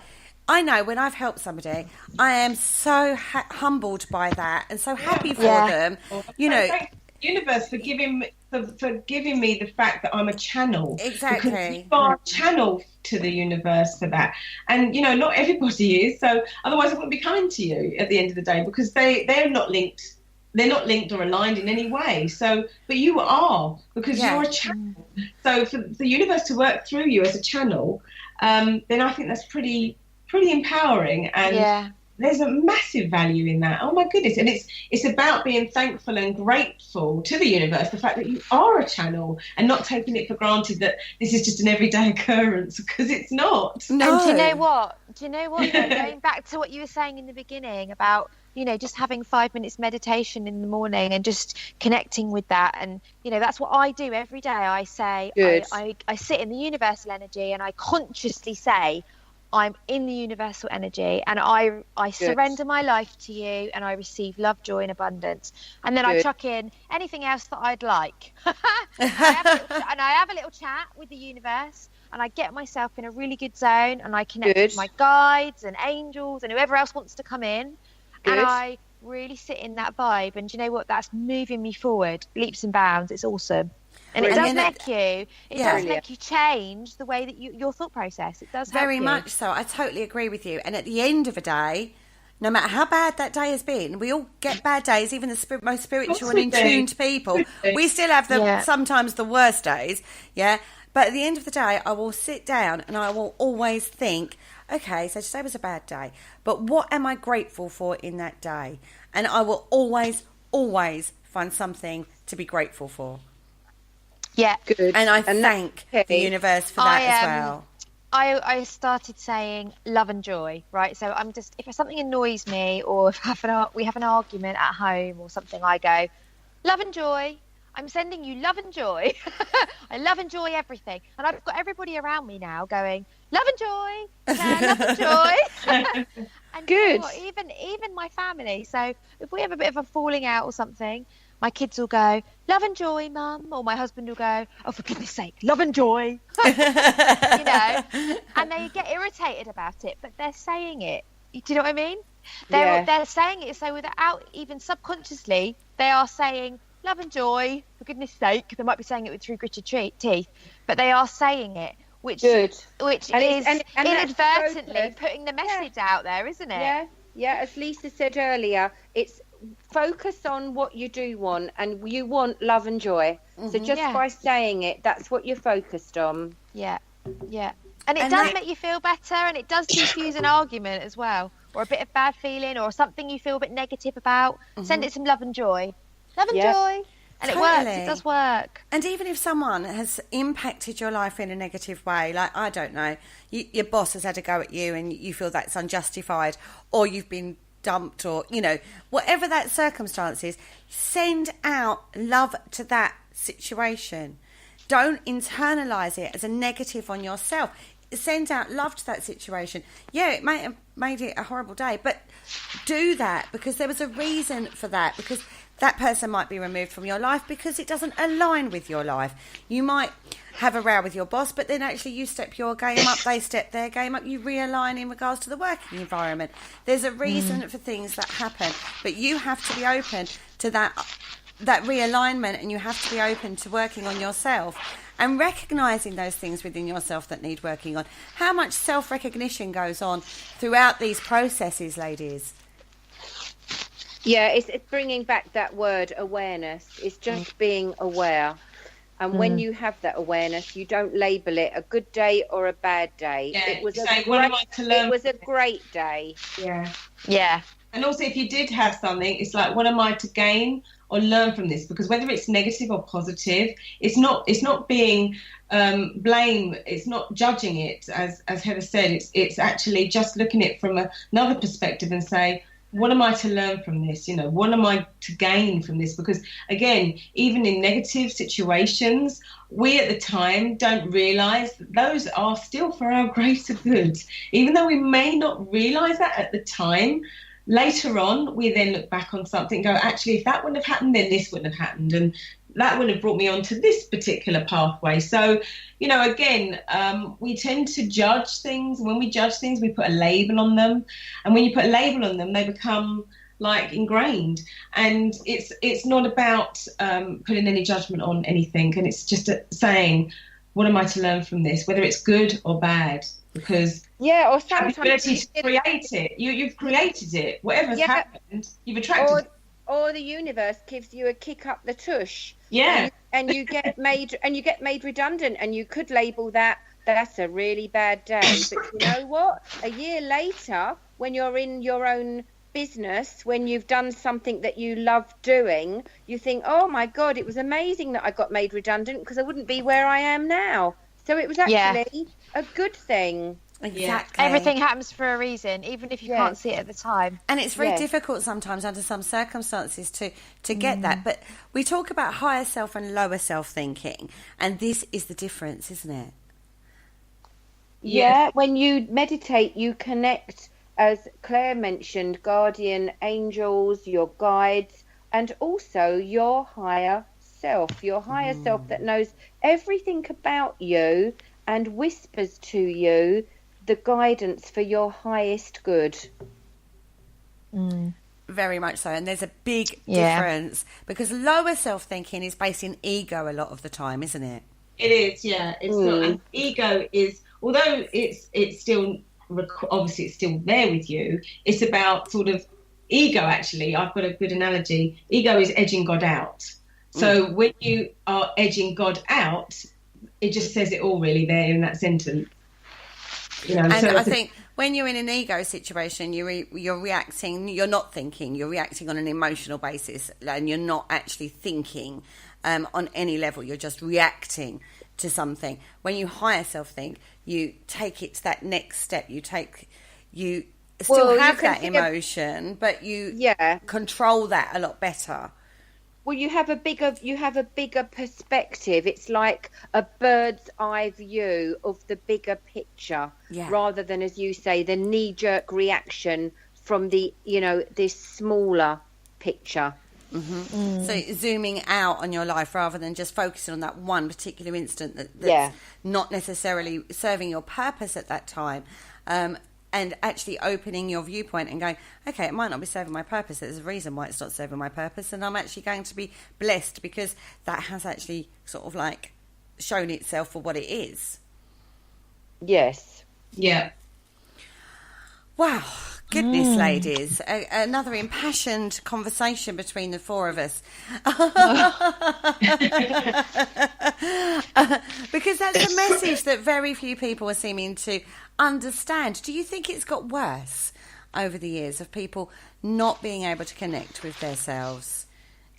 I know when I've helped somebody, I am so humbled by that and so happy for them. You know, thank the universe for giving me the fact that I'm a channel. Exactly. Because you are a channel to the universe for that. And, you know, not everybody is. So otherwise I wouldn't be coming to you at the end of the day, because they're not linked. They're not linked or aligned in any way. So, but you are, because you're a channel. So for the universe to work through you as a channel, then I think that's pretty empowering, and there's a massive value in that. Oh my goodness. And it's about being thankful and grateful to the universe, the fact that you are a channel, and not taking it for granted that this is just an everyday occurrence, because it's not. No. And do you know what going back to what you were saying in the beginning about, you know, just having 5 minutes meditation in the morning and just connecting with that, and you know, that's what I do every day. I say I sit in the universal energy, and I consciously say I'm in the universal energy, and I surrender my life to you, and I receive love, joy, and abundance. And then I chuck in anything else that I'd like. I have a little chat with the universe, and I get myself in a really good zone, and I connect with my guides and angels and whoever else wants to come in. And I really sit in that vibe. And do you know what? That's moving me forward leaps and bounds. It's awesome. And it does make you change the way that your thought process. It does very much so. I totally agree with you. And at the end of a day, no matter how bad that day has been, we all get bad days. Even the most spiritual and in tuned people, we still have sometimes the worst days. Yeah, but at the end of the day, I will sit down and I will always think, okay, so today was a bad day, but what am I grateful for in that day? And I will always find something to be grateful for. Yeah, good. And I thank the universe for that as well. I started saying love and joy, right? So I'm just, if something annoys me, or if we have an argument at home or something, I go, love and joy. I'm sending you love and joy. I love and joy everything. And I've got everybody around me now going, love and joy, love and joy. And good. You know what? Even my family. So if we have a bit of a falling out or something, my kids will go, love and joy, Mum. Or my husband will go, oh, for goodness sake, love and joy. You know? And they get irritated about it, but they're saying it. Do you know what I mean? They're saying it, so without even subconsciously, they are saying love and joy, for goodness sake. They might be saying it through gritted teeth, but they are saying it, which is inadvertently putting the message out there, isn't it? Yeah, as Lisa said earlier, it's focus on what you do want, and you want love and joy. So just by saying it, that's what you're focused on. Yeah. And it does make you feel better, and it does diffuse an argument as well, or a bit of bad feeling, or something you feel a bit negative about. Send it some love and joy. Love and joy. And it works. It does work. And even if someone has impacted your life in a negative way, like, I don't know, your boss has had a go at you and you feel that's unjustified, or you've been dumped, or, you know, whatever that circumstance is, send out love to that situation. Don't internalise it as a negative on yourself. Send out love to that situation. Yeah, it may have made it a horrible day, but do that because there was a reason for that, because that person might be removed from your life because it doesn't align with your life. You might have a row with your boss, but then actually you step your game up, they step their game up, you realign in regards to the working environment. There's a reason for things that happen, but you have to be open to that realignment, and you have to be open to working on yourself and recognising those things within yourself that need working on. How much self-recognition goes on throughout these processes, ladies? Yeah, it's bringing back that word awareness. It's just being aware. And when you have that awareness, you don't label it a good day or a bad day. Yeah, it was a great day. Yeah. And also, if you did have something, it's like, what am I to gain or learn from this? Because whether it's negative or positive, it's not being blame. It's not judging it, as Heather said. It's actually just looking at it from another perspective and say, what am I to learn from this? You know, what am I to gain from this? Because again, even in negative situations, we at the time don't realise that those are still for our greater good. Even though we may not realise that at the time, later on, we then look back on something and go, actually, if that wouldn't have happened, then this wouldn't have happened. And that wouldn't have brought me onto this particular pathway. So, you know, again, we tend to judge things. When we judge things, we put a label on them. And when you put a label on them, they become like ingrained. And it's not about putting any judgment on anything. And it's just saying, what am I to learn from this, whether it's good or bad? Because or sometimes have the ability to create it. You've created it. Whatever's happened, you've attracted it. Or the universe gives you a kick up the tush. Yeah. And you get made redundant, and you could label that's a really bad day. But you know what? A year later, when you're in your own business, when you've done something that you love doing, you think, oh my God, it was amazing that I got made redundant, because I wouldn't be where I am now. So it was actually a good thing. Exactly. Everything happens for a reason, even if you can't see it at the time. And it's very difficult sometimes under some circumstances to get that. But we talk about higher self and lower self thinking, and this is the difference, isn't it? Yeah, when you meditate, you connect, as Claire mentioned, guardian angels, your guides, and also your higher self that knows everything about you and whispers to you the guidance for your highest good. Very much so. And there's a big difference, because lower self-thinking is based in ego a lot of the time, isn't it? It is, yeah. It's not. And ego is, although it's still, obviously it's still there with you, it's about sort of ego, actually. I've got a good analogy. Ego is edging God out. So when you are edging God out, it just says it all really there in that sentence. You know, and I think when you're in an ego situation, you're reacting, you're not thinking, you're reacting on an emotional basis, and you're not actually thinking on any level, you're just reacting to something. When you higher self think, you take it to that next step, you still have that emotion, but you control that a lot better. Well, you have a bigger perspective. It's like a bird's eye view of the bigger picture, rather than, as you say, the knee-jerk reaction from the, this smaller picture. So zooming out on your life rather than just focusing on that one particular instant that's not necessarily serving your purpose at that time. and actually opening your viewpoint and going, okay, it might not be serving my purpose. There's a reason why it's not serving my purpose, and I'm actually going to be blessed because that has actually sort of like shown itself for what it is. Yes. Yeah. Wow. Goodness, ladies. Another impassioned conversation between the four of us. Because that's a message that very few people are seeming to understand. Do you think it's got worse over the years of people not being able to connect with themselves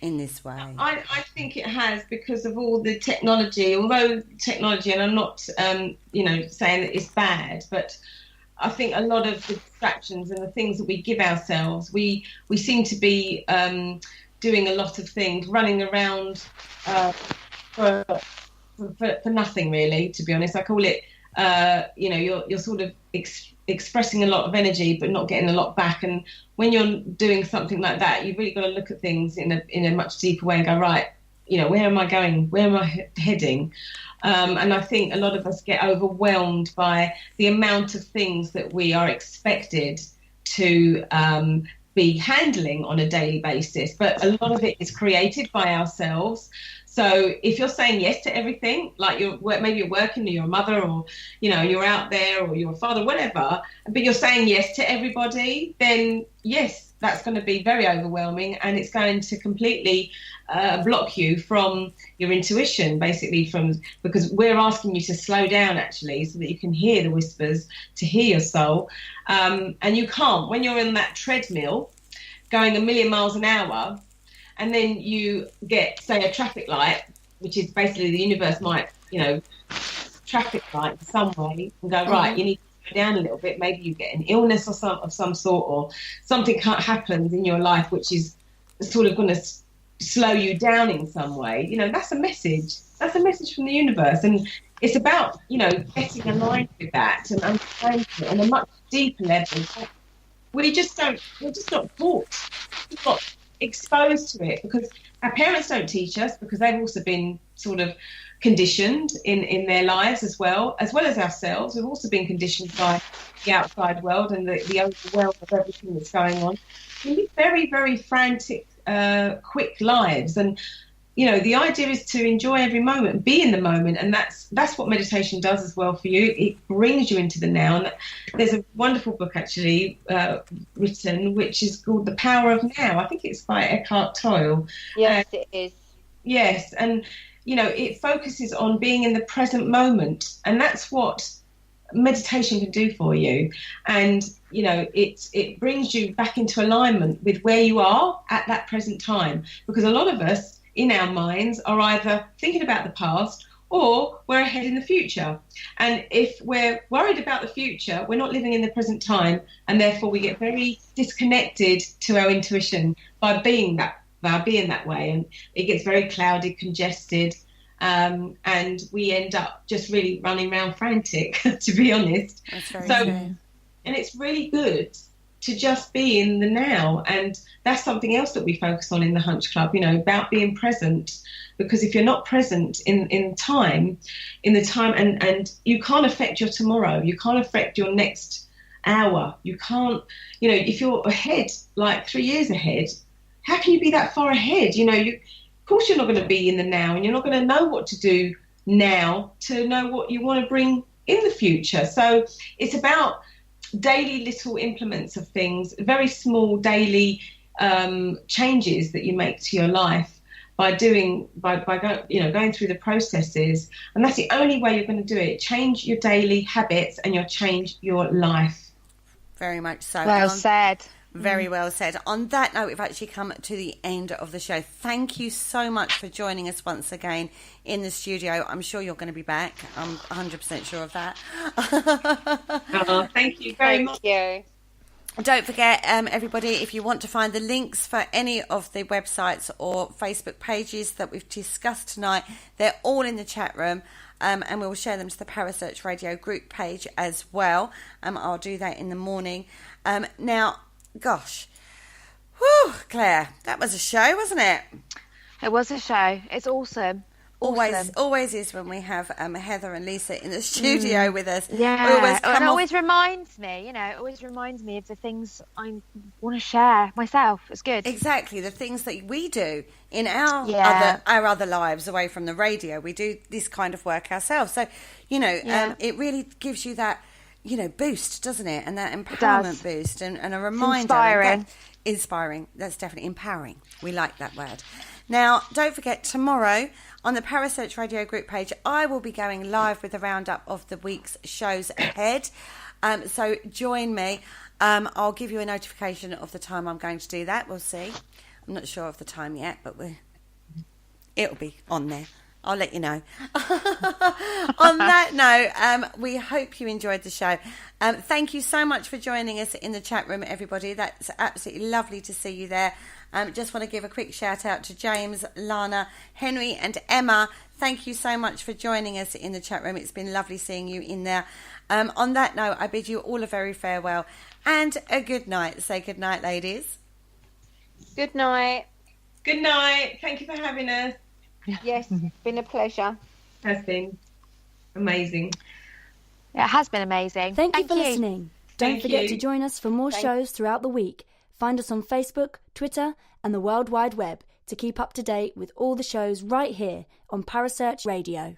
in this way? I think it has, because of all the technology, although technology, and I'm not, saying that it's bad, but I think a lot of the distractions and the things that we give ourselves, we seem to be doing a lot of things, running around for nothing, really, to be honest. I call it, you're sort of expressing a lot of energy but not getting a lot back. And when you're doing something like that, you've really got to look at things in a much deeper way and go, right, where am I going? Where am I heading? And I think a lot of us get overwhelmed by the amount of things that we are expected to be handling on a daily basis. But a lot of it is created by ourselves. So if you're saying yes to everything, like maybe you're working, or you're a mother, or you're out there, or you're a father, whatever, but you're saying yes to everybody, then yes, that's going to be very overwhelming, and it's going to completely block you from your intuition, basically, because we're asking you to slow down, actually, so that you can hear the whispers, to hear your soul. And you can't when you're in that treadmill going a million miles an hour, and then you get, say, a traffic light, which is basically the universe might, traffic light in some way, and go, right, you need to go down a little bit. Maybe you get an illness of some sort, or something happens in your life which is sort of going to slow you down in some way. That's a message. That's a message from the universe, and it's about getting aligned with that and understanding it on a much deeper level. We're just not taught. We're not exposed to it because our parents don't teach us, because they've also been sort of conditioned in their lives as well as ourselves. We've also been conditioned by the outside world and the overwhelm of everything that's going on. We live very, very frantic, quick lives, and the idea is to enjoy every moment, be in the moment, and that's what meditation does as well for you. It brings you into the now. And there's a wonderful book actually written, which is called The Power of Now. I think it's by Eckhart Tolle. Yes, it is. Yes, and it focuses on being in the present moment, and that's what meditation can do for you. And it brings you back into alignment with where you are at that present time, because a lot of us in our minds are either thinking about the past or we're ahead in the future. And if we're worried about the future, we're not living in the present time, and therefore we get very disconnected to our intuition by being that way, and it gets very cloudy, congested, and we end up just really running around frantic, to be honest. That's very true. And it's really good to just be in the now, and that's something else that we focus on in the Hunch Club, about being present, because if you're not present in the time, and you can't affect your tomorrow, you can't affect your next hour, you can't, if you're ahead, like 3 years ahead, how can you be that far ahead? Of course you're not going to be in the now, and you're not going to know what to do now to know what you want to bring in the future. So it's about daily little implements of things, very small daily changes that you make to your life by going through the processes, and that's the only way you're going to do it. Change your daily habits and you'll change your life. Very much so. Well said. Very well said. On that note, we've actually come to the end of the show. Thank you so much for joining us once again in the studio. I'm sure you're going to be back. I'm 100% sure of that. Thank you very much. Thank you. Don't forget, everybody, if you want to find the links for any of the websites or Facebook pages that we've discussed tonight, they're all in the chat room. And we will share them to the Parasearch Radio group page as well. I'll do that in the morning. Now, gosh, whew, Claire, that was a show, wasn't it? It was a show. It's awesome. Awesome. Always is when we have Heather and Lisa in the studio with us. Yeah, it always reminds me, of the things I want to share myself. It's good. Exactly, the things that we do in our other lives away from the radio. We do this kind of work ourselves. So, it really gives you that, boost, doesn't it? And that empowerment boost and a reminder. Inspiring. That's definitely empowering. We like that word. Now, don't forget, tomorrow on the Parasearch Radio group page, I will be going live with a roundup of the week's shows ahead. So join me. I'll give you a notification of the time I'm going to do that. We'll see. I'm not sure of the time yet, but it'll be on there. I'll let you know. On that note, we hope you enjoyed the show. Thank you so much for joining us in the chat room, everybody. That's absolutely lovely to see you there. Just want to give a quick shout out to James, Lana, Henry and Emma. Thank you so much for joining us in the chat room. It's been lovely seeing you in there. On that note, I bid you all a very farewell and a good night. Say good night, ladies. Good night. Good night. Thank you for having us. Yes, been a pleasure. Has been amazing. It has been amazing. Thank you for listening. Don't forget to join us for more shows throughout the week. Find us on Facebook, Twitter, and the World Wide Web to keep up to date with all the shows right here on Parasearch Radio.